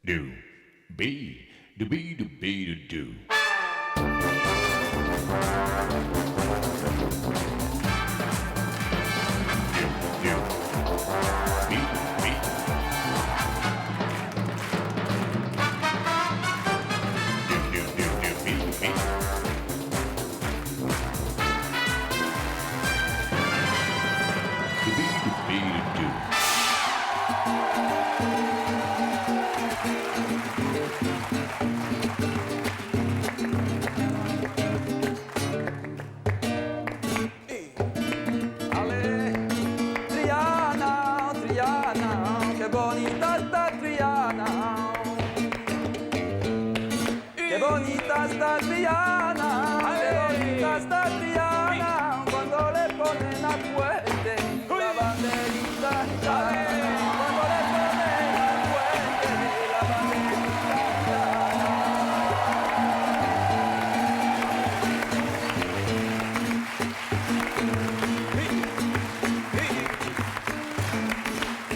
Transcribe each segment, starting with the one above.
do, be, do be do be do do. Bonita está Triana, qué bonita está Triana, cuando le ponen a puente la banderita gitana, cuando le ponen a puente la banderita gitana.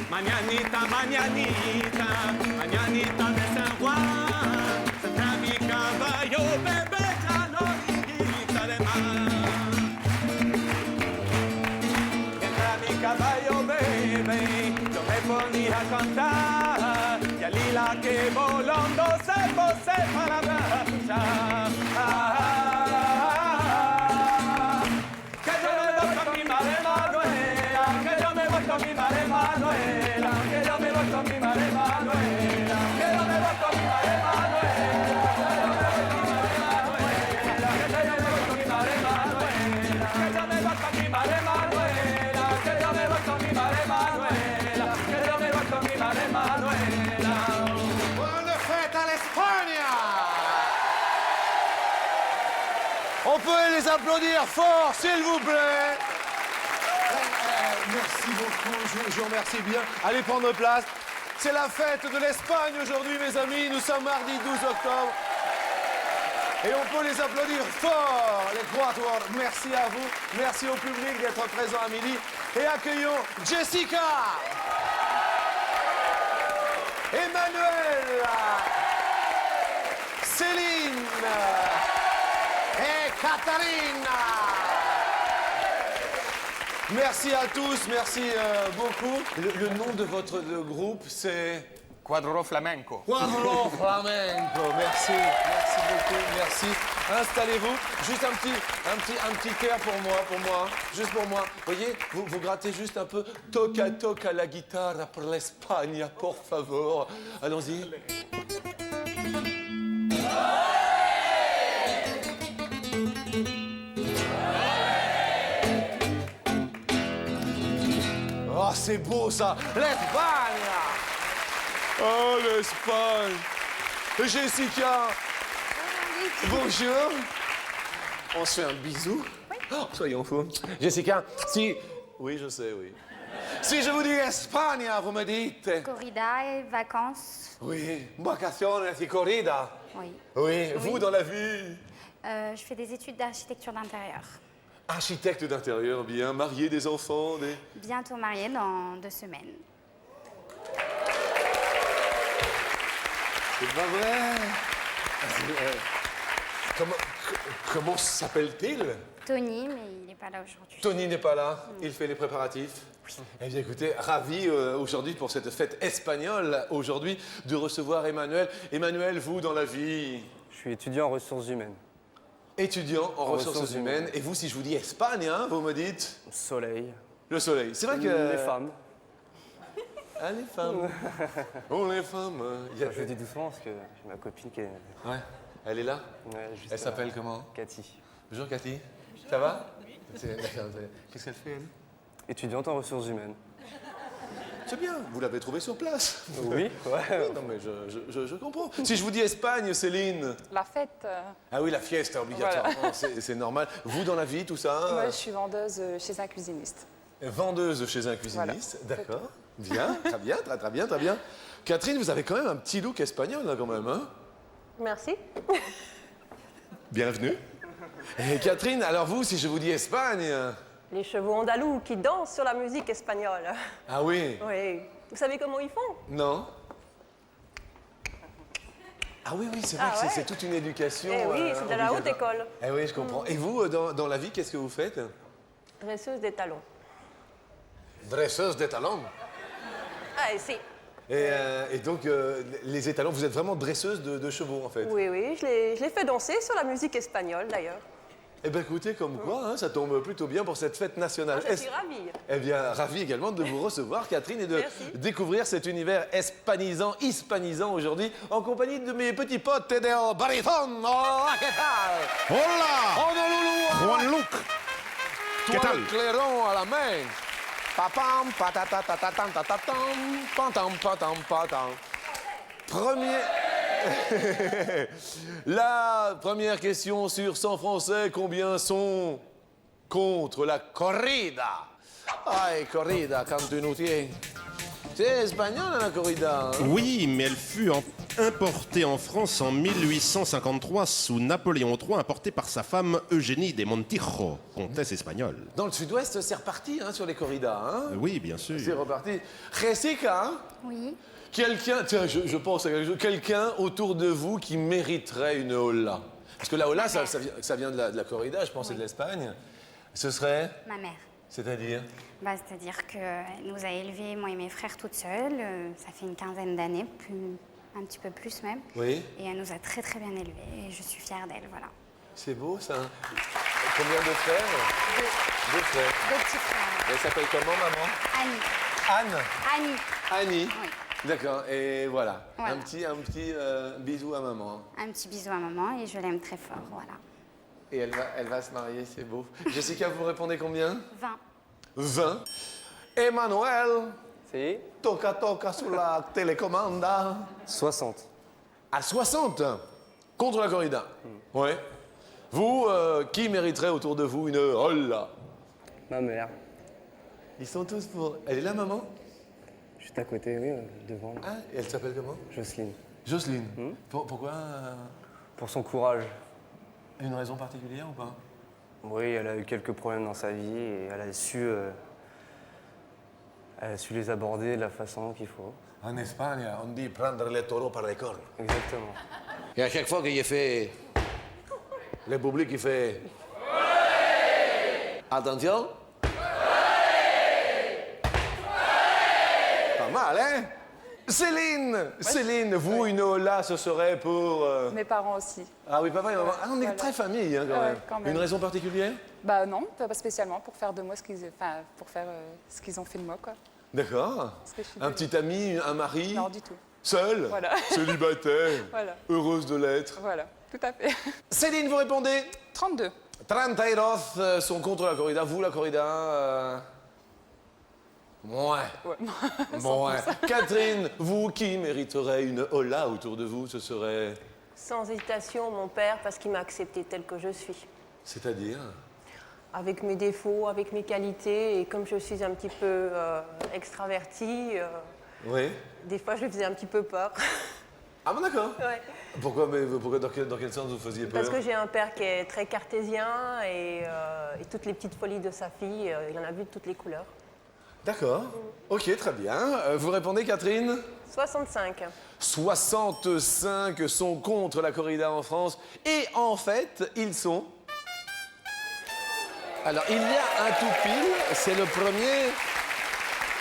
Mañanita, mañanita, mañanita de San Juan. Caballo, bebé, ya no orillita de mar. Mientras mi caballo bebe, yo me ponía a cantar, y al hila que volando se posee para escuchar. Que yo me voy con mi madre Manuela, que yo me voy con mi madre Manuela, que yo me voy con mi madre Manuela, que yo me voy con mi madre Manuela. Bonne fête à l'Espagne! On peut les applaudir fort, s'il vous plaît. Merci beaucoup, je vous remercie bien. Allez prendre place. C'est la fête de l'Espagne aujourd'hui, mes amis. Nous sommes mardi 12 octobre. Et on peut les applaudir fort, les Quatuor. Merci à vous. Merci au public d'être présent à midi. Et accueillons Jessica, Emmanuel, Céline et Katharina. Merci à tous, merci beaucoup. Le nom de votre groupe, c'est... Quadro flamenco. Quadro flamenco, merci, merci beaucoup, merci. Installez-vous, juste un petit cœur pour moi, juste pour moi. Voyez, vous grattez juste un peu. Toca la guitare pour l'Espagne, por favor. Allons-y. Oh, c'est beau ça, l'Espagne. Oh, l'Espagne. Jessica. Bonjour. On se fait un bisou. Oui. Oh, soyons fous. Jessica, si... Oui, je sais, oui. Si je vous dis Espagne, vous me dites... Corrida et vacances. Oui, vacaciones y corrida. Oui. Oui, vous dans la vie. Je fais des études d'architecture d'intérieur. Architecte d'intérieur, bien. Marié, des enfants, des... Bientôt mariée dans 2 semaines. C'est pas vrai. Comment s'appelle-t-il? Tony, mais il n'est pas là aujourd'hui. Tony n'est pas là, il fait les préparatifs. Oui. Eh bien écoutez, ravi aujourd'hui pour cette fête espagnole, aujourd'hui de recevoir Emmanuel. Emmanuel, vous dans la vie? Je suis étudiant en ressources humaines. Étudiant en ressources humaines. Et vous, si je vous dis Espagne, hein, vous me dites? Soleil. Le soleil. C'est vrai que... Les femmes. Ah, les femmes. Oh, les femmes. Je le dis doucement parce que j'ai ma copine qui est... Ouais. Elle est là? Ouais, juste elle s'appelle comment? Cathy. Bonjour Cathy. Ça va? Qu'est-ce qu'elle fait, elle? Étudiante en ressources humaines. C'est bien, vous l'avez trouvée sur place. Oui, ouais. Non mais je comprends. Si je vous dis Espagne, Céline? La fête. Ah oui, la fiesta, obligatoirement, voilà. C'est normal. Vous, dans la vie, tout ça? Moi, je suis vendeuse chez un cuisiniste. Vendeuse chez un cuisiniste, voilà. D'accord. Bien, très bien, très bien, très bien. Catherine, vous avez quand même un petit look espagnol, là, quand même, hein? Merci. Bienvenue. Et Catherine, alors vous, si je vous dis Espagne... Les chevaux andalous qui dansent sur la musique espagnole. Ah oui? Oui. Vous savez comment ils font? Non. Ah oui, oui, c'est vrai Ah que ouais. c'est toute une éducation. Eh oui, c'est de la haute obligatoire. école. Eh oui, je comprends. Et vous, dans la vie, qu'est-ce que vous faites? Dresseuse des talons. Dresseuse d'étalons. Ah, et si. Et donc, les étalons, vous êtes vraiment dresseuse de chevaux, en fait. Oui, oui, je l'ai fait danser sur la musique espagnole, d'ailleurs. Eh bien, écoutez, comme quoi, hein, ça tombe plutôt bien pour cette fête nationale. Je suis ravie. Eh bien, ravi également de vous recevoir, Catherine, et de Merci. découvrir cet univers hispanisant aujourd'hui, en compagnie de mes petits potes del baritón. Oh, ¿qué tal? Hola! Honolulu, Juan Luc! ¿Qué toi tal? le clairon à la main. Papam, patatatatam, tatatam, patam, patam, patam. La première question sur 100 Français, combien sont contre la corrida? Ay, corrida, quand tu nous tiens. C'est espagnol, la corrida. Hein? Oui, mais elle fut importée en France en 1853 sous Napoléon III, importée par sa femme Eugénie de Montijo, comtesse espagnole. Dans le sud-ouest, c'est reparti hein, sur les corridas. Hein? Oui, bien sûr. C'est reparti. Jessica, hein? Oui. Quelqu'un, tiens, je pense à quelque chose. Quelqu'un autour de vous qui mériterait une hola. Parce que la hola, ça vient de la corrida, je pense, et de l'Espagne. Ce serait, Ma mère. c'est-à-dire? C'est-à-dire qu'elle nous a élevés, moi et mes frères, toutes seules. Ça fait une quinzaine d'années, un petit peu plus même. Oui. Et elle nous a très très bien élevés. Et je suis fière d'elle, voilà. C'est beau, ça. Combien de frères? Deux frères. Deux petits frères. Elle s'appelle comment, maman? Annie. Anne. Annie. Annie. Oui. D'accord, et voilà. Voilà. Un petit bisou à maman. Un petit bisou à maman et je l'aime très fort, voilà. Et elle va se marier, c'est beau. Jessica, vous répondez combien? 20. 20. Emmanuel, Si. toca sur la télécommanda. 60. À 60 contre la corrida. Ouais. Vous, qui mériterait autour de vous une hola? Ma mère. Ils sont tous pour. Elle est là, maman? Juste à côté, oui, devant. Ah, et elle s'appelle comment? Jocelyne. Jocelyne. Pourquoi Pour son courage. une raison particulière ou pas? Oui, elle a eu quelques problèmes dans sa vie et elle a su les aborder de la façon qu'il faut. En Espagne, on dit prendre les taureaux par les cornes. Exactement. Et à chaque fois qu'il fait. Le public, il fait. Attention. Pas mal, hein? Céline, vous, une hola, ce serait pour. Mes parents aussi. Ah oui, papa et maman. Ah, on est Voilà. très famille, hein, quand, Ouais, même. quand même. Une raison particulière? Bah non, pas spécialement, pour faire de moi ce qu'ils ont fait de moi, quoi. D'accord. Parce que je suis Un devenue- petit ami, un mari? Non, du tout. Seul? Voilà. Célibataire? Voilà. Heureuse de l'être? Voilà, tout à fait. Céline, vous répondez? 32. 32 sont contre la corrida. Vous, la corrida? Ouais. Ouais. Bon, ouais. Catherine, vous qui mériterez une hola autour de vous, ce serait. Sans hésitation, mon père, parce qu'il m'a accepté tel que je suis. C'est-à-dire? Avec mes défauts, avec mes qualités, et comme je suis un petit peu extravertie, Oui. des fois je faisais un petit peu peur. Ah bon, d'accord. Ouais. Pourquoi, dans quel sens vous faisiez peur? Parce que j'ai un père qui est très cartésien et toutes les petites folies de sa fille, il en a vu de toutes les couleurs. D'accord. Ok, très bien. Vous répondez, Catherine? 65. 65 sont contre la corrida en France. Et en fait, ils sont... Alors, il y a un tout pile, c'est le premier.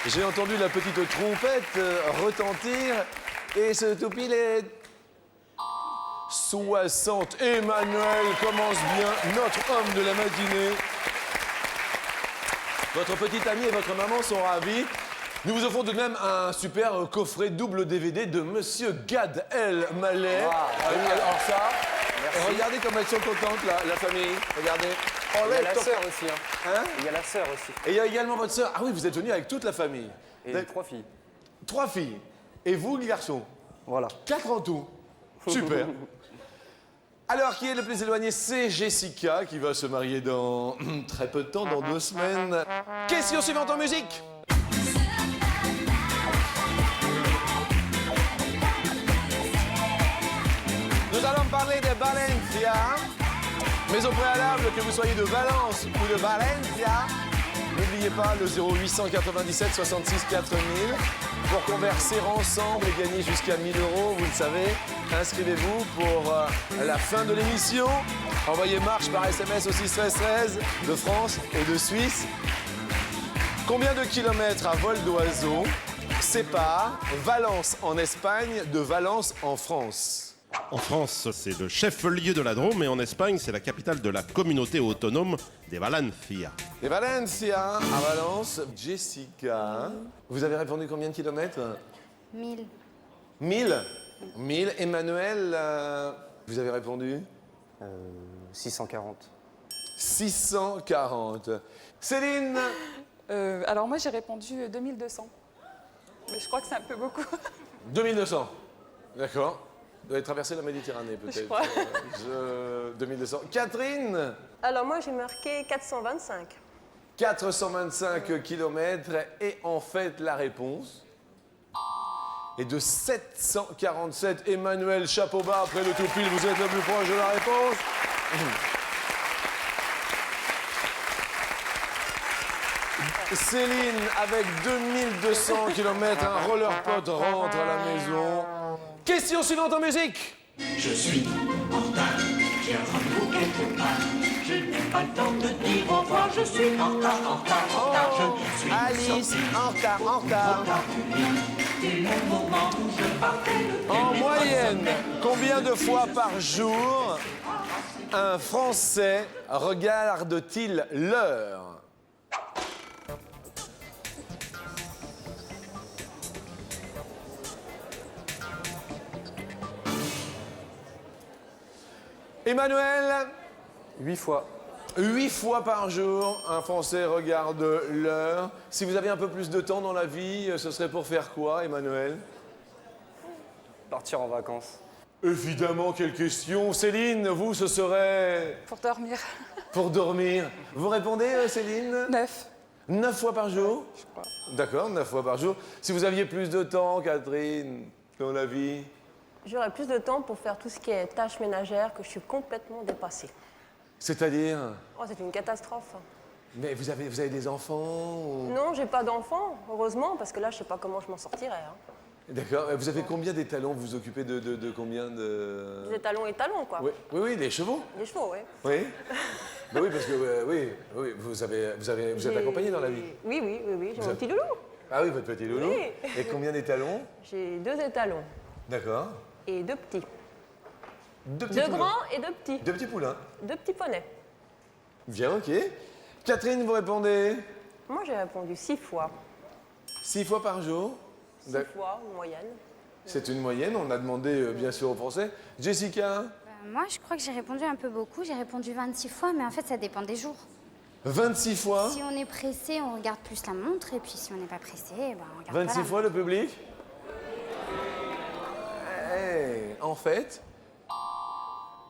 J'ai entendu la petite trompette retentir. Et ce tout pile est... 60. Emmanuel commence bien, notre homme de la matinée. Votre petite amie et votre maman sont ravis. Nous vous offrons tout de même un super coffret double DVD de Monsieur Gad Elmaleh. Alors ça, regardez comme elles sont contentes, la famille. Regardez. Oh, Il y a les la top- sœur aussi. Hein. Hein? Il y a la sœur aussi. Et il y a également votre sœur. Ah oui, vous êtes venus avec toute la famille. Et D'ac- 3 filles. 3 filles. Et vous, le garçon? Voilà. 4 en tout. Super. Alors, qui est le plus éloigné? C'est Jessica, qui va se marier dans très peu de temps, dans 2 semaines. Question suivante en musique. Nous allons parler de Valencia. Mais au préalable, que vous soyez de Valence ou de Valencia, N'oubliez pas le 0897 66 4000 pour converser ensemble et gagner jusqu'à 1000 €. Vous le savez, inscrivez-vous pour la fin de l'émission. Envoyez marche par SMS au 6 13 13 de France et de Suisse. Combien de kilomètres à vol d'oiseau sépare Valence en Espagne de Valence en France? En France, c'est le chef-lieu de la Drôme et en Espagne, c'est la capitale de la communauté autonome des Valencia. Et Valencia, à Valence, Jessica. Vous avez répondu combien de kilomètres? 1000. 1000. 1000. Emmanuel, vous avez répondu 640. 640. Céline, Alors moi j'ai répondu 2200. Mais je crois que c'est un peu beaucoup. 2200. D'accord. Vous avez traversé la Méditerranée peut-être. Je crois. 2200. Catherine, Alors moi, j'ai marqué 425. 425 kilomètres est en fait la réponse. Et de 747, Emmanuel, chapeau bas après le tout pile, vous êtes le plus proche de la réponse. Céline, avec 2200 km, un roller pot rentre à la maison. Question suivante en musique. Je suis en retard, j'ai un rendez-vous quelque part. Je n'ai pas le temps de dire au revoir, je suis en retard, en retard, en retard. Je suis Alice, sorti en retard, en retard. au retard du lit. C'est le moment où je partais le En téléphone moyenne, combien de fois par jour un Français regarde-t-il l'heure? Emmanuel, 8 fois. 8 fois par jour, un Français regarde l'heure. Si vous avez un peu plus de temps dans la vie, ce serait pour faire quoi, Emmanuel? Partir en vacances. Évidemment, quelle question. Céline, vous, ce serait Pour dormir. pour dormir. Vous répondez, Céline? 9. 9 fois par jour? Je crois. D'accord, 9 fois par jour. Si vous aviez plus de temps, Catherine, dans la vie? J'aurai plus de temps pour faire tout ce qui est tâches ménagères que je suis complètement dépassée. C'est-à-dire? Oh, c'est une catastrophe. Mais vous avez des enfants ou... Non, j'ai pas d'enfant, heureusement, parce que là, je sais pas comment je m'en sortirais. Hein. D'accord. Vous avez combien d'étalons? Vous vous occupez de combien de... Des talons et talons, quoi. Oui, oui, oui, des chevaux. Des chevaux, oui. Oui. Ben oui, parce que oui, vous êtes accompagné dans la vie. Oui, oui, oui, oui. J'ai mon êtes- petit loulou. Ah oui, votre petit loulou. Oui. Et combien d'étalons? J'ai 2 étalons D'accord. et 2 petits. 2 petits 2 poulains. grands et 2 petits. 2 petits poulains. 2 petits poneys. Bien, ok. Catherine, vous répondez Moi, j'ai répondu 6 fois. 6 fois par jour. 6 fois, en moyenne. C'est une moyenne, on a demandé bien sûr aux Français. Jessica, Moi, je crois que j'ai répondu un peu beaucoup. J'ai répondu 26 fois, mais en fait, ça dépend des jours. 26 fois. Si on est pressé, on regarde plus la montre, et puis si on n'est pas pressé, ben, on regarde pas 26 la fois le public. En fait,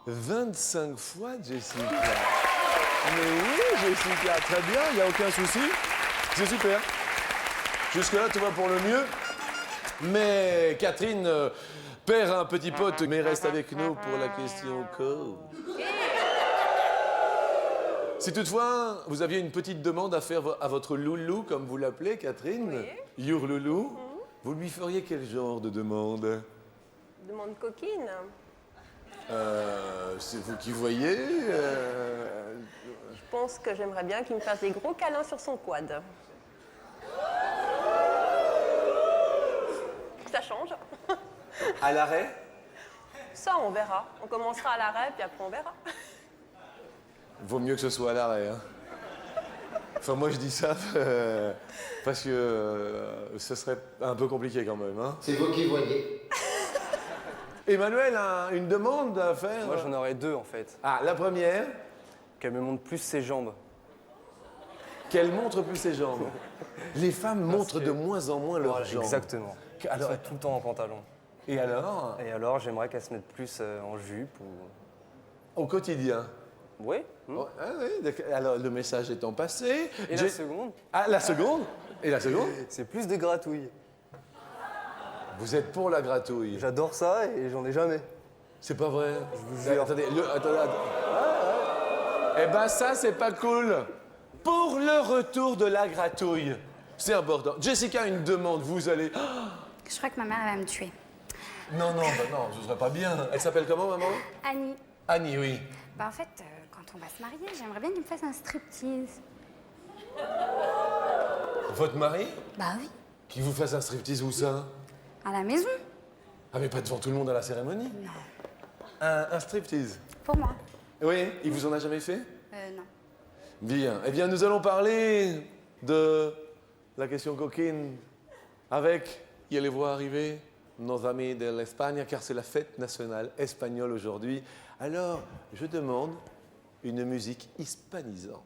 25 fois Jessica. Mais oui, Jessica, très bien, il n'y a aucun souci. C'est super. Jusque-là, tout va pour le mieux. Mais Catherine perd un petit pote, mais reste avec nous pour la question co. Si toutefois, vous aviez une petite demande à faire à votre loulou, comme vous l'appelez, Catherine, your loulou, vous lui feriez quel genre de demande? Demande coquine. C'est vous qui voyez. Je pense que j'aimerais bien qu'il me fasse des gros câlins sur son quad. Ça change. À l'arrêt? Ça, on verra. On commencera à l'arrêt, puis après, on verra. Vaut mieux que ce soit à l'arrêt. Hein. Enfin, moi, je dis ça parce que ce serait un peu compliqué quand même. Hein. C'est vous qui voyez. Emmanuel a une demande à faire. Moi, j'en aurais 2 en fait. Ah, la première, Qu'elle me montre plus ses jambes. qu'elle montre plus ses jambes. Les femmes montrent que- de moins en moins leurs Voilà, jambes. exactement. Alors, Alors, tout le temps en pantalon. et alors, Et alors, j'aimerais qu'elle se mette plus en jupe ou. au quotidien? Oui. Oh, ah oui, d'accord. Alors, le message étant passé. Et la seconde, Ah, la seconde? Et la seconde? c'est plus de gratouilles. Vous êtes pour la gratouille. J'adore ça et j'en ai jamais. C'est pas vrai. vous jure. Attendez, attendez. Eh ben ça, c'est pas cool. pour le retour de la gratouille. C'est important. Jessica, une demande, vous allez... Je crois que ma mère elle va me tuer. Non, non, bah non, ce serait pas bien. Elle s'appelle comment, maman? Annie. Annie, oui. Bah en fait, quand on va se marier, j'aimerais bien qu'il me fasse un striptease. Votre mari? Bah oui. Qui vous fasse un striptease où ça? À la maison. Ah, mais pas devant tout le monde à la cérémonie? Non. Un striptease? Pour moi. Oui, il vous en a jamais fait? Non. Bien. Eh bien, nous allons parler de la question coquine avec, y allez-vous arriver, nos amis de l'Espagne, car c'est la fête nationale espagnole aujourd'hui. Alors, je demande une musique hispanisante.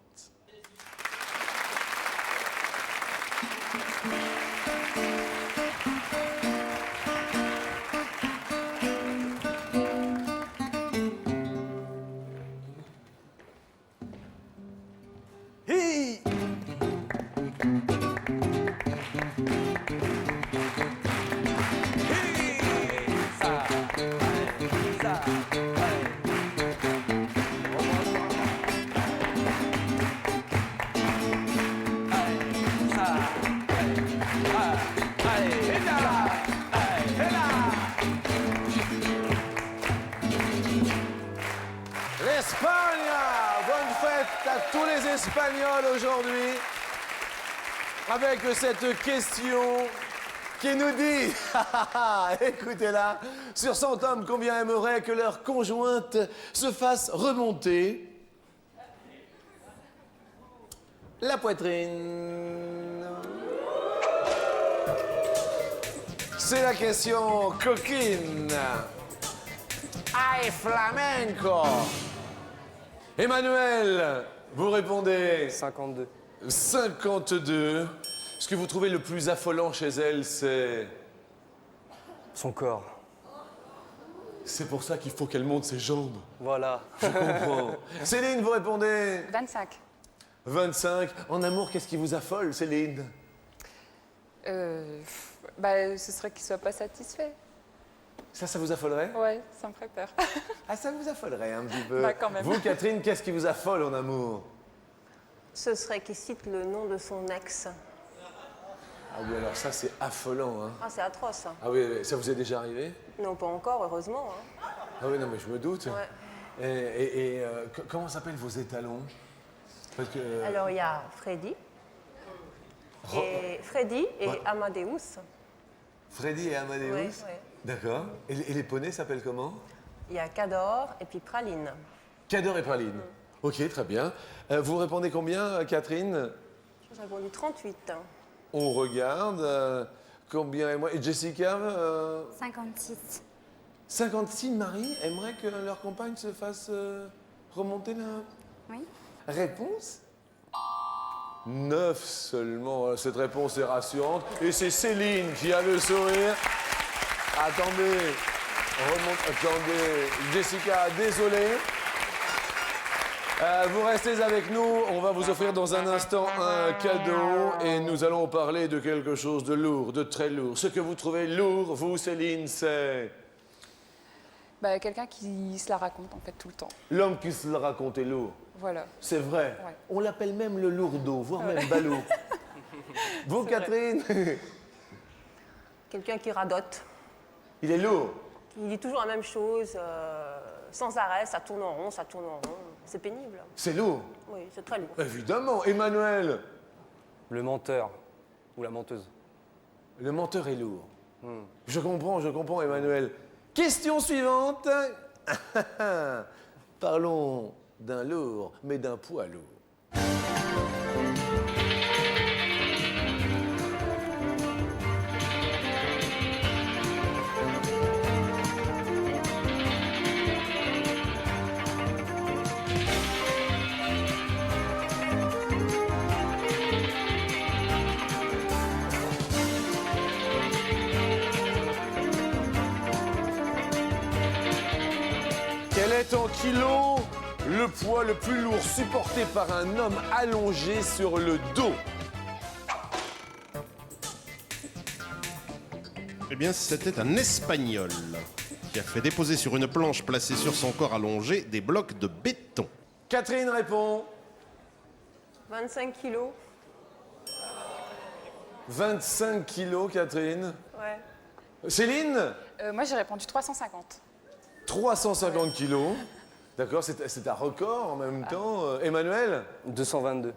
Hi! L'Espagne! Bonne fête à tous les Espagnols aujourd'hui. Avec cette question qui nous dit, écoutez-la, sur 100 hommes, combien aimeraient que leur conjointe se fasse remonter la poitrine? C'est la question coquine. Ay, flamenco. Emmanuel, vous répondez 52. 52. Ce que vous trouvez le plus affolant chez elle, c'est... Son corps. C'est pour ça qu'il faut qu'elle monte ses jambes. Voilà. Je comprends. Céline, vous répondez 25. 25. En amour, qu'est-ce qui vous affole, Céline? Bah, ce serait qu'il soit pas satisfait. Ça vous affolerait? Ouais, ça me ferait peur. Ah, ça vous affolerait un petit peu. Bah, quand même. Vous, Catherine, qu'est-ce qui vous affole en amour? Ce serait qu'il cite le nom de son ex. Ah oui, alors ça, c'est affolant, hein. Ah, c'est atroce. Hein. Ah oui, ça vous est déjà arrivé? Non, pas encore, heureusement. Hein. Ah oui, non, mais je me doute. Ouais. Et comment s'appellent vos étalons? Parce que... Alors, il y a Freddy. Et Freddy et Ouais. Amadeus. Freddy et Amadeus? Ouais, ouais. D'accord. Et les poneys s'appellent comment? Il y a Cador et puis Praline. Cador et Praline. Ok, très bien. Vous répondez combien, Catherine? J'ai répondu 38. On regarde. Combien et moi? Et Jessica 56. 56 maris aimeraient que leur compagne se fasse remonter la... Oui. Réponse 9 seulement. Cette réponse est rassurante. Et c'est Céline qui a le sourire. Attendez. Attendez. Jessica, désolé. Vous restez avec nous. On va vous offrir dans un instant un cadeau. Et nous allons parler de quelque chose de lourd, de très lourd. Ce que vous trouvez lourd, vous, Céline, c'est... Bah, quelqu'un qui se la raconte en fait tout le temps. L'homme qui se le raconte est lourd. Voilà. C'est vrai. Ouais. On l'appelle même le lourdeau, voire même ballot. Vous, Catherine? Quelqu'un qui radote. Il est lourd. Il dit toujours la même chose, sans arrêt, ça tourne en rond, ça tourne en rond. C'est pénible. C'est lourd. Oui, c'est très lourd. Évidemment. Emmanuel? Le menteur. Ou la menteuse. Le menteur est lourd. Je comprends, Emmanuel. Question suivante. Parlons d'un lourd, mais d'un poids lourd. Quel est en kilos le poids le plus lourd supporté par un homme allongé sur le dos? Eh bien, c'était un Espagnol qui a fait déposer sur une planche placée sur son corps allongé des blocs de béton. Catherine répond 25 kilos. 25 kilos, Catherine. Ouais. Céline? Moi, j'ai répondu 350. 350 kilos. D'accord, c'est un record en même temps. Emmanuel? 222.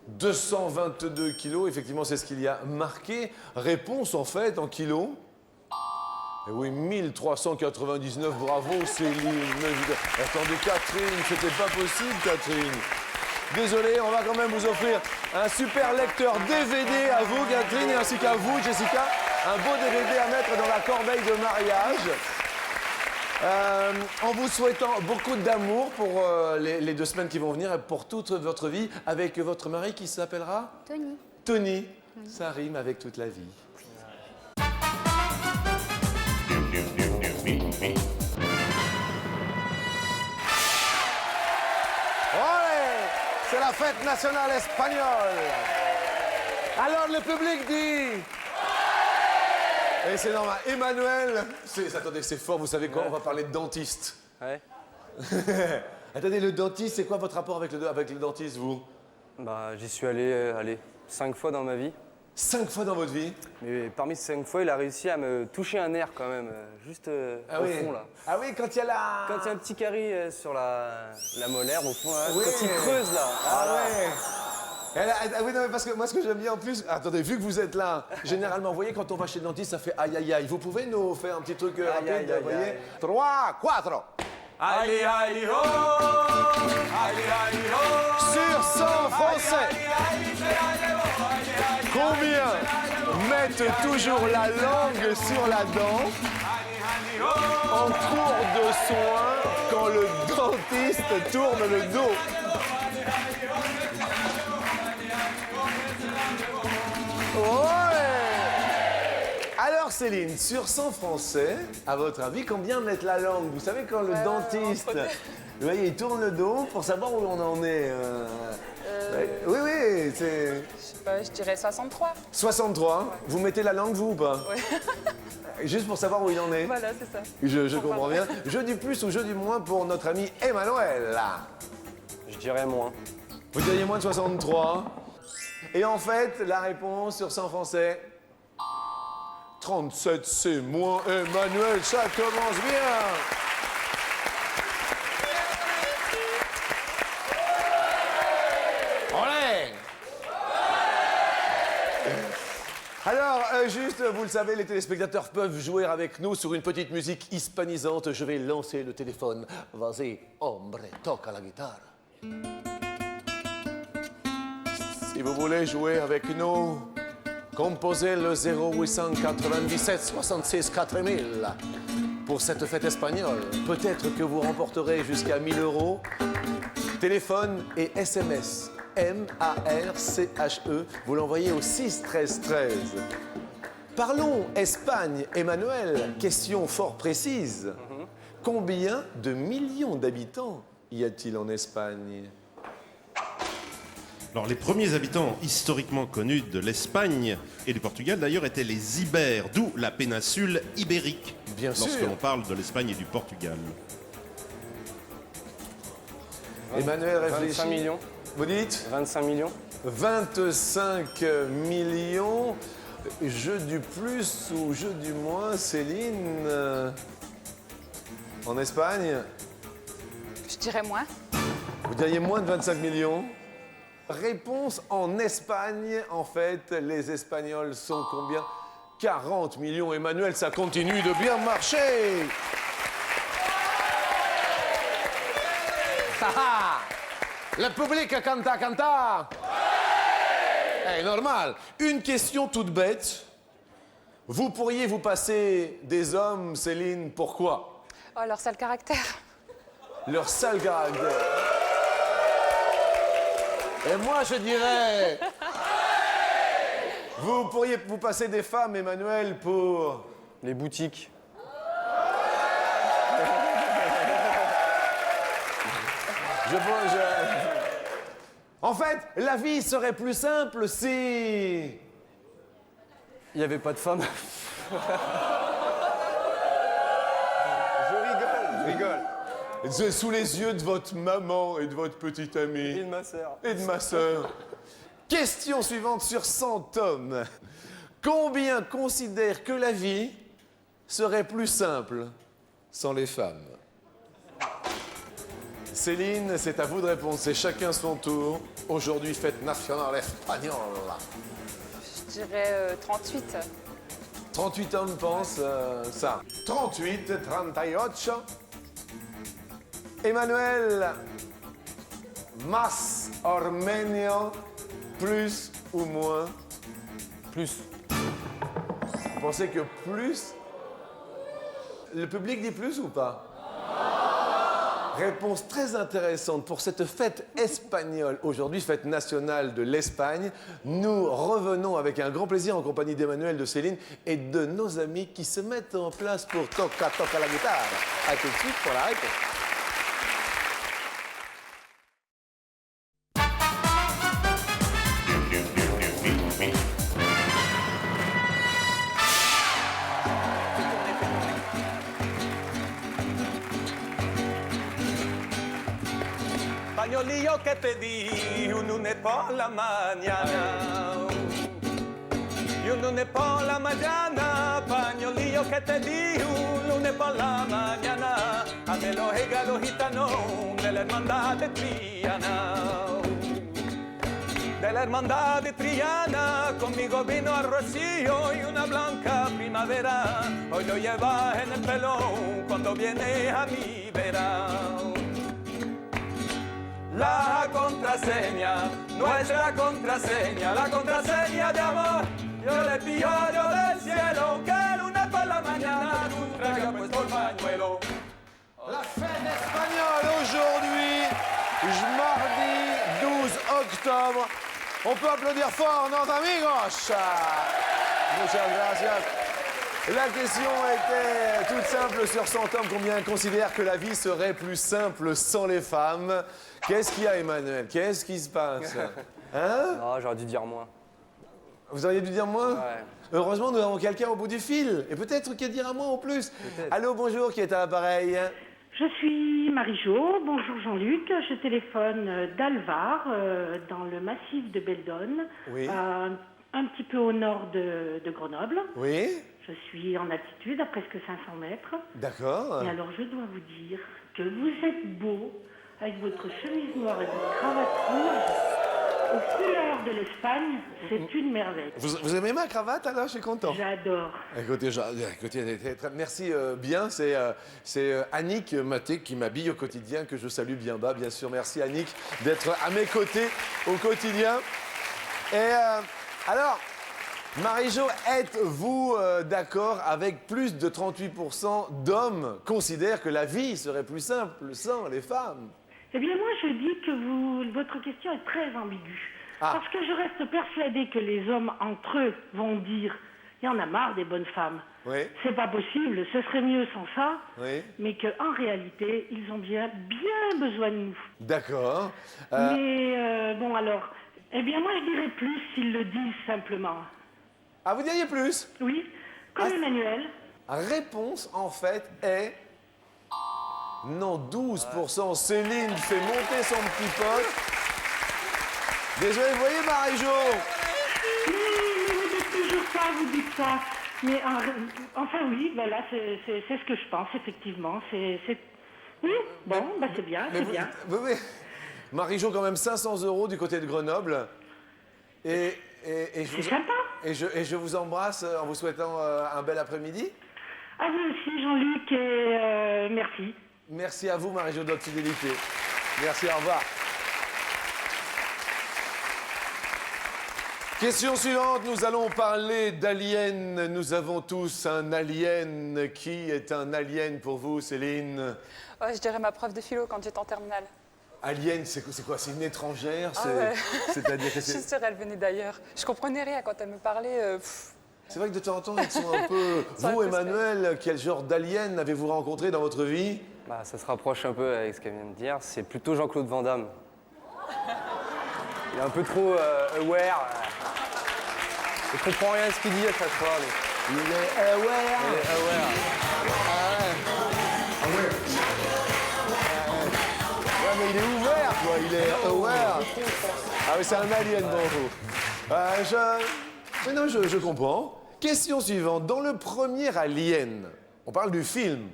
222 kilos, effectivement, c'est ce qu'il y a marqué. Réponse, en fait, en kilos. Et oui, 1399, bravo Céline. Attendez, Catherine, c'était pas possible, Catherine. Désolé, on va quand même vous offrir un super lecteur DVD à vous, Catherine, et ainsi qu'à vous, Jessica. Un beau DVD à mettre dans la corbeille de mariage. En vous souhaitant beaucoup d'amour pour les 2 semaines qui vont venir et pour toute votre vie avec votre mari qui s'appellera Tony. Tony. Ça rime avec toute la vie. Olé! C'est la fête nationale espagnole. Alors le public dit... Et c'est normal. Emmanuel, attendez, c'est fort, vous savez quoi? On va parler de dentiste. Ouais. Attendez, le dentiste, c'est quoi votre rapport avec le dentiste, vous? Bah, j'y suis allé 5 fois dans ma vie. 5 fois dans votre vie? Mais parmi ces 5 fois, il a réussi à me toucher un nerf quand même, juste au fond là. Ah oui, quand il y a la... Quand il y a un petit carie sur la molaire au fond, là, Oui. quand il creuse là. Ah voilà. ouais. Ah oui, non, mais parce que moi, ce que j'aime bien en plus... Attendez, vu que vous êtes là, généralement, vous voyez, quand on va chez le dentiste, ça fait aïe, aïe, aïe. Vous pouvez nous faire un petit truc rapide, aïe, aïe, vous voyez? aïe. 3, 4. Allez, allez, oh! Allez, allez, oh! Sur 100 Français, combien mettent toujours la langue sur la dent en cours de soins quand le dentiste tourne le dos? Ouais! Alors Céline, sur 100 Français, à votre avis, combien mettent la langue? Vous savez quand le dentiste, vous voyez, il tourne le dos pour savoir où on en est. Oui, oui, c'est... Je sais pas, je dirais 63. 63. Vous mettez la langue, vous, ou pas? Ouais. Juste pour savoir où il en est. Voilà, c'est ça. Je comprends bien. Jeu du plus ou jeu du moins pour notre ami Emmanuel. Je dirais moins. Vous diriez moins de 63. Et en fait, la réponse sur 100 Français, 37, c'est moins. Emmanuel, ça commence bien. Olé! Alors, juste, vous le savez, les téléspectateurs peuvent jouer avec nous sur une petite musique hispanisante. Je vais lancer le téléphone. Vas-y, hombre, toca la guitare. Si vous voulez jouer avec nous, composez le 0897 66 4000 pour cette fête espagnole. Peut-être que vous remporterez jusqu'à 1000 €. Téléphone et SMS. M-A-R-C-H-E. Vous l'envoyez au 6 13 13. Parlons Espagne, Emmanuel. Question fort précise. Combien de millions d'habitants y a-t-il en Espagne? Alors, les premiers habitants historiquement connus de l'Espagne et du Portugal, d'ailleurs, étaient les Ibères, d'où la péninsule ibérique. Bien sûr. Lorsque l'on parle de l'Espagne et du Portugal. Emmanuel réfléchit. 25 millions. Vous dites 25 millions. 25 millions. Jeu du plus ou jeu du moins, Céline? En Espagne? Je dirais moins. Vous diriez moins de 25 millions? Réponse en Espagne. En fait, les Espagnols sont combien? 40 millions. Emmanuel, ça continue de bien marcher. Le public canta. Eh, normal. Une question toute bête. Vous pourriez vous passer des hommes, Céline, pourquoi? Oh, leur sale caractère. Leur sale caractère. Et moi, je dirais... Vous pourriez vous passer des femmes, Emmanuel, pour... Les boutiques. En fait, la vie serait plus simple si... Il n'y avait pas de femmes. Je rigole. sous les yeux de votre maman et de votre petite amie. Et de ma sœur. Et de ma sœur. Question suivante sur 100 hommes. Combien considèrent que la vie serait plus simple sans les femmes? Céline, c'est à vous de répondre, c'est chacun son tour. Aujourd'hui, fête nationale espagnole. Je dirais 38. 38 hommes pensent ça. 38, 38. Emmanuel, más o menos, plus ou moins? Plus. Vous pensez que plus? Le public dit plus ou pas? Réponse très intéressante pour cette fête espagnole. Aujourd'hui, fête nationale de l'Espagne. Nous revenons avec un grand plaisir en compagnie d'Emmanuel, de Céline et de nos amis qui se mettent en place pour Toca Toca la guitare. A tout de suite pour la réponse. Pañolillo que te di un lunes por la mañana. Y un lunes por la mañana, pañolillo que te di un lunes por la mañana. A me los regalos gitanos de la hermandad de Triana. De la hermandad de Triana, conmigo vino a Rocío y una blanca primavera. Hoy lo llevas en el pelo cuando vienes a mi vera. La contraseña, nuestra contraseña, la contraseña de amor. Yo le pido yo del cielo que el lunes por la mañana tú traigas puesto el pañuelo. La fête espagnole aujourd'hui, mardi 12 octobre. On peut applaudir fort, nos amigos. Muchas gracias. La question était toute simple sur 100 hommes. Combien considèrent que la vie serait plus simple sans les femmes? Qu'est-ce qu'il y a, Emmanuel? Qu'est-ce qui se passe? Hein? Non, j'aurais dû dire moins. Vous auriez dû dire moins? Ouais. Heureusement, nous avons quelqu'un au bout du fil. Et peut-être qu'il dira moins en plus. Allô, bonjour, qui est à l'appareil? Je suis Marie-Jo. Bonjour Jean-Luc. Je téléphone d'Alvar, dans le massif de Beldonne, Oui. un petit peu au nord de Grenoble. Oui. Je suis en altitude, à presque 500 mètres. D'accord. Et alors, je dois vous dire que vous êtes beau, avec votre chemise noire et votre cravate rouge, aux couleurs de l'Espagne. C'est une merveille. Vous aimez ma cravate, alors? Je suis content. J'adore. Écoutez, merci bien. C'est Annick Maté qui m'habille au quotidien, que je salue bien bas, bien sûr. Merci Annick d'être à mes côtés au quotidien. Et alors, Marie-Jo, êtes-vous d'accord avec plus de 38% d'hommes considèrent que la vie serait plus simple sans les femmes? Eh bien, moi, je dis que votre question est très ambiguë. Ah. Parce que je reste persuadée que les hommes, entre eux, vont dire « il y en a marre des bonnes femmes Oui. ». C'est pas possible, ce serait mieux sans ça. Oui. Mais qu'en réalité, ils ont bien besoin de nous. D'accord. Mais, bon, alors, eh bien, moi, je dirais plus s'ils le disent simplement. Ah, vous diriez plus? Oui, comme Emmanuel. Réponse, en fait, est... Non, 12%. Céline fait monter son petit pote. Désolé, vous voyez, Marie-Jo? Oui, vous dites toujours ça, vous dites ça. Mais enfin, oui, ben là, c'est ce que je pense, effectivement. Oui, bon, ben c'est bien, c'est bien. Oui. Marie-Jo, quand même 500 € du côté de Grenoble. Et C'est sympa. Et je vous embrasse en vous souhaitant un bel après-midi. À vous aussi, Jean-Luc, et merci. Merci à vous, Marie-Jo, de votre fidélité. Merci, au revoir. Question suivante, nous allons parler d'aliens. Nous avons tous un alien. Qui est un alien pour vous, Céline? Ouais, je dirais ma prof de philo quand j'étais en terminale. Alien, c'est quoi? C'est une étrangère? Ah ouais. C'est-à-dire que Je suis sûre, elle venait d'ailleurs. Je comprenais rien quand elle me parlait. C'est vrai que de temps en temps, ils sont un peu... Vous, Emmanuel, quel genre d'alien avez-vous rencontré dans votre vie? Bah, ça se rapproche un peu avec ce qu'elle vient de dire. C'est plutôt Jean-Claude Van Damme. Il est un peu trop aware. Il comprend rien à ce qu'il dit à chaque fois. Mais... Il est aware. Il est aware. Ah ouais. il est aware. Ah oui, c'est un alien pour vous. Mais non, je comprends. Question suivante. Dans le premier Alien, on parle du film.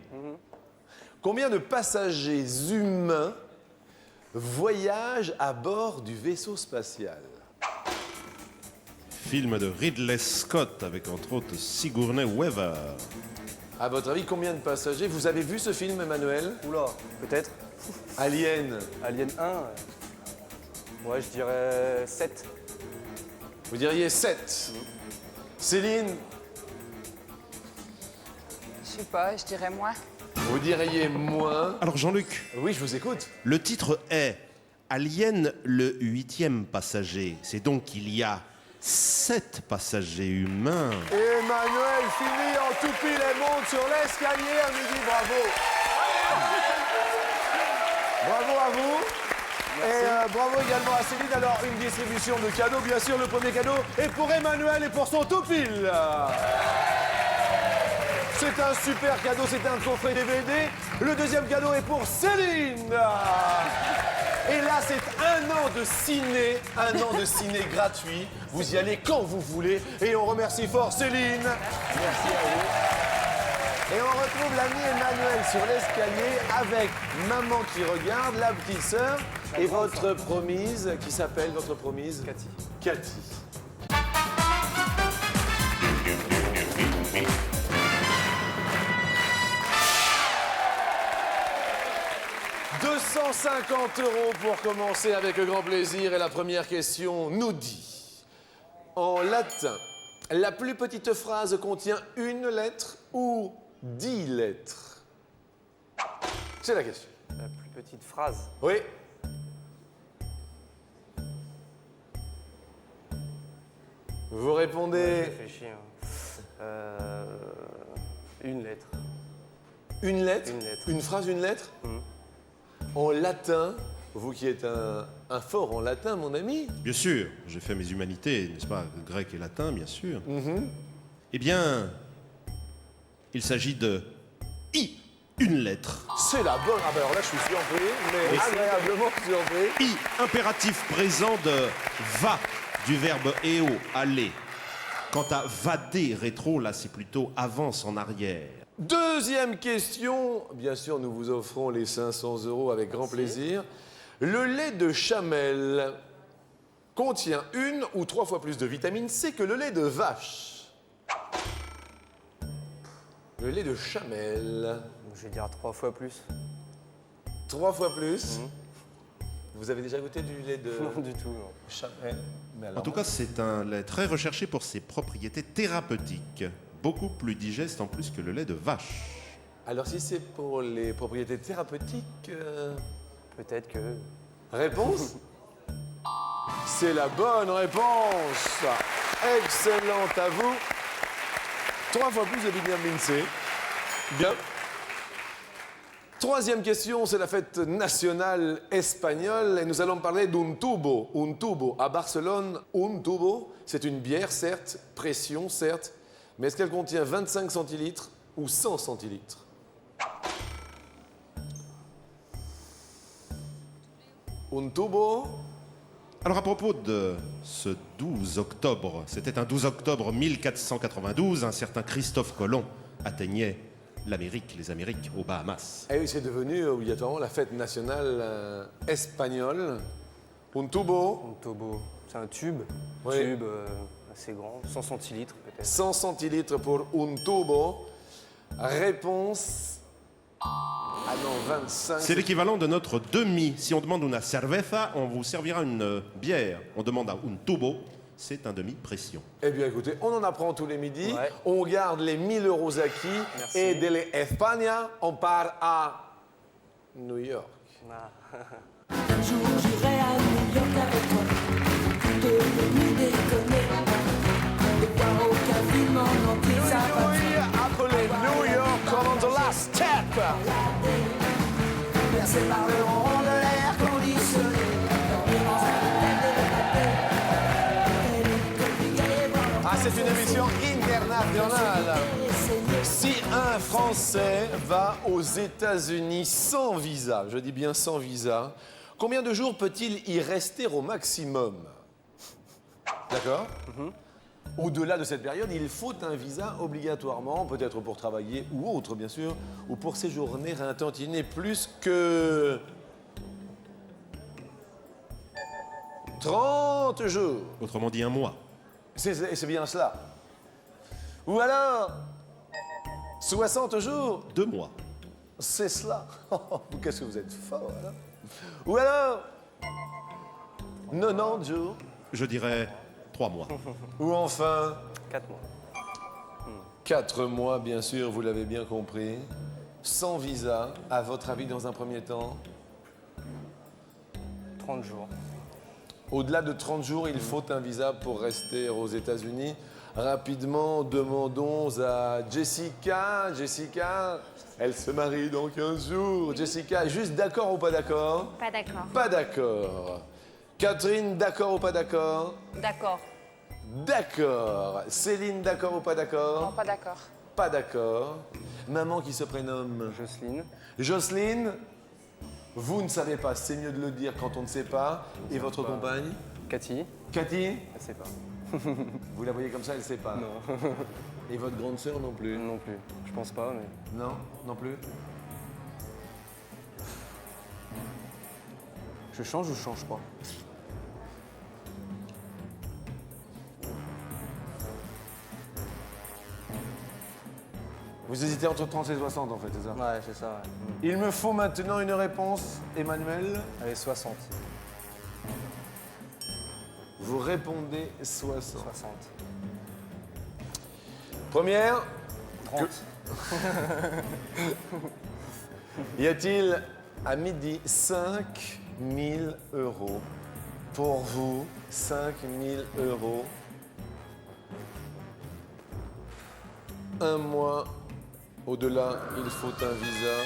Combien de passagers humains voyagent à bord du vaisseau spatial? Film de Ridley Scott avec entre autres Sigourney Weaver. À votre avis, combien de passagers? Vous avez vu ce film, Emmanuel? Oula, peut-être. Alien. Alien 1. Ouais, je dirais 7. Vous diriez 7. Céline? Je sais pas, je dirais moins. Vous diriez moins. Alors Jean-Luc, Oui, je vous écoute. le titre est Alien, le 8e passager. C'est donc qu'il y a 7 passagers humains. Emmanuel finit en toupie les monte sur l'escalier. On lui dit bravo. Bravo à vous. Et bravo également à Céline. Alors, une distribution de cadeaux. Bien sûr, le premier cadeau est pour Emmanuel et pour son toupile. C'est un super cadeau, c'est un coffret DVD. Le deuxième cadeau est pour Céline. Et là, c'est un an de ciné gratuit. Vous y allez quand vous voulez. Et on remercie fort Céline. Merci à vous. Et on retrouve l'ami Emmanuel sur l'escalier avec maman qui regarde, la petite sœur et votre promise, qui s'appelle votre promise? Cathy. Cathy. « 250 € pour commencer avec grand plaisir. Et la première question nous dit, en latin, la plus petite phrase contient une lettre ou 10 lettres? C'est la question. La plus petite phrase. Oui. Vous répondez... Ouais, je réfléchis, hein. Une lettre. Une lettre? Une lettre. Une phrase, une lettre? En latin, vous qui êtes un fort en latin, mon ami. Bien sûr, j'ai fait mes humanités, n'est-ce pas, grec et latin, bien sûr. Eh bien, il s'agit de I, une lettre. C'est la bonne. Ah ben alors là, je suis surpris, mais agréablement surpris. I, impératif présent de va, du verbe eo, aller. Quant à vader, rétro, là, c'est plutôt avance en arrière. Deuxième question. Bien sûr, nous vous offrons les 500 € avec grand plaisir. Le lait de chamel contient 1 ou 3 fois plus de vitamine C que le lait de vache. Le lait de chamel. Je vais dire 3 fois plus. 3 fois plus. Vous avez déjà goûté du lait de Non, du tout, non. chamel? Mais alors, En tout cas, c'est un lait très recherché pour ses propriétés thérapeutiques. Beaucoup plus digeste en plus que le lait de vache. alors si c'est pour les propriétés thérapeutiques, Peut-être que... réponse? C'est la bonne réponse. Excellente à vous. 3 fois plus de vitamine C. Bien. Troisième question, c'est la fête nationale espagnole et nous allons parler d'un tubo. Un tubo. À Barcelone, un tubo, c'est une bière, certes, pression, certes, mais est-ce qu'elle contient 25 centilitres ou 100 centilitres? Un tubo. Alors à propos de ce 12 octobre, c'était un 12 octobre 1492, un certain Christophe Colomb atteignait l'Amérique, les Amériques, aux Bahamas. Et oui, c'est devenu obligatoirement la fête nationale espagnole. Un tubo. Un tobo. C'est un tube. Oui. Tube assez grand. 100 centilitres peut-être. 100 centilitres pour un tubo. Réponse... Ah non, 25... C'est l'équivalent de notre demi. Si on demande una cerveza, on vous servira une bière. On demande un tubo, c'est un demi-pression. Eh bien, écoutez, on en apprend tous les midis. Ouais. On garde les 1000 € acquis. Merci. Et de l'Espagne, on part à New York. Ah. Un jour j'irai à New York avec toi, de nous déconner, de voir aucun film en entier, ça va. Appelez New York comme on the last step. Bercé par le rond de l'air conditionné, dormir dans un hôtel de Ah, c'est une émission internationale. Si un Français va aux États-Unis sans visa, je dis bien sans visa, Combien de jours peut-il y rester au maximum? D'accord. Au-delà de cette période, il faut un visa obligatoirement, peut-être pour travailler ou autre, bien sûr, ou pour séjourner un tantinet plus que 30 jours. Autrement dit, un mois. C'est bien cela. Ou alors 60 jours. 2 mois. C'est cela. Qu'est-ce que vous êtes fort, là. Ou alors 90 jours. Je dirais 3 mois. Ou enfin 4 mois. 4 mois, bien sûr, vous l'avez bien compris. Sans visa, à votre avis, dans un premier temps? 30 jours. Au-delà de 30 jours, il faut un visa pour rester aux États-Unis. Rapidement, demandons à Jessica. Jessica, elle se marie dans 15 jours. Jessica, juste d'accord ou pas d'accord? Pas d'accord. Pas d'accord. Catherine, d'accord ou pas d'accord? D'accord. D'accord. Céline, d'accord ou pas Non, d'accord? pas d'accord. Pas d'accord. Maman qui se prénomme Jocelyne. Jocelyne, vous ne savez pas, c'est mieux de le dire quand on ne sait pas. Et votre compagne? Cathy. Cathy, Elle sait pas. vous la voyez comme ça, elle ne sait pas. Non. Et votre grande sœur non plus? Non plus. Je pense pas, mais. Non, non plus. Je change ou je change pas? Vous hésitez entre 30 et 60 en fait, c'est ça? Ouais, c'est ça, ouais. Il me faut maintenant une réponse, Emmanuel. Allez, 60. Vous répondez 60. 60. Première, 30. y a-t-il à midi 5 000 euros? Pour vous, 5 000 euros. Un mois au-delà, il faut un visa.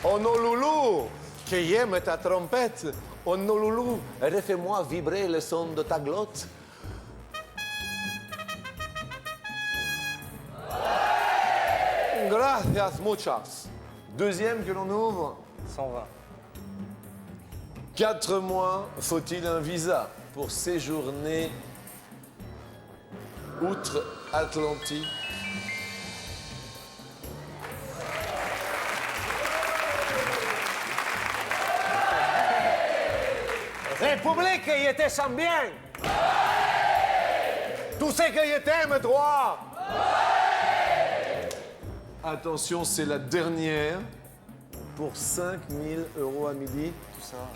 Oh non, loulou, qui aime ta trompette. Oh non, loulou, refais-moi vibrer le son de ta glotte. Gracias muchas. Deuxième que l'on ouvre. 120. 4 mois, faut-il un visa pour séjourner outre-Atlantique? République, il était sans bien. Tout ce qu'il t'aime, droit. Attention, c'est la dernière pour 5 000 euros à midi.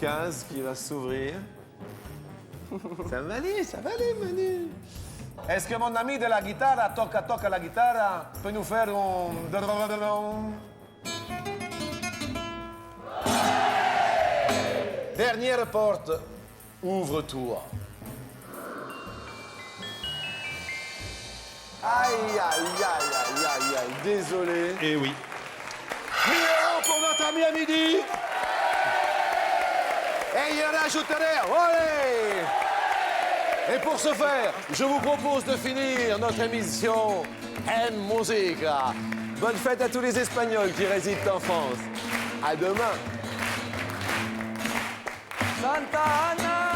Case qui va s'ouvrir. Ça va aller, Manu. Est-ce que mon ami de la guitare, toca la guitare, peut nous faire un... Dernière porte, ouvre-toi. Aïe, aïe, aïe, aïe, aïe, aïe, désolé. Eh oui. 1000 euros pour notre ami à midi. Et il rajouterait, olé! Et pour ce faire, je vous propose de finir notre émission En Musica. Bonne fête à tous les Espagnols qui résident en France. À demain. Santa Ana.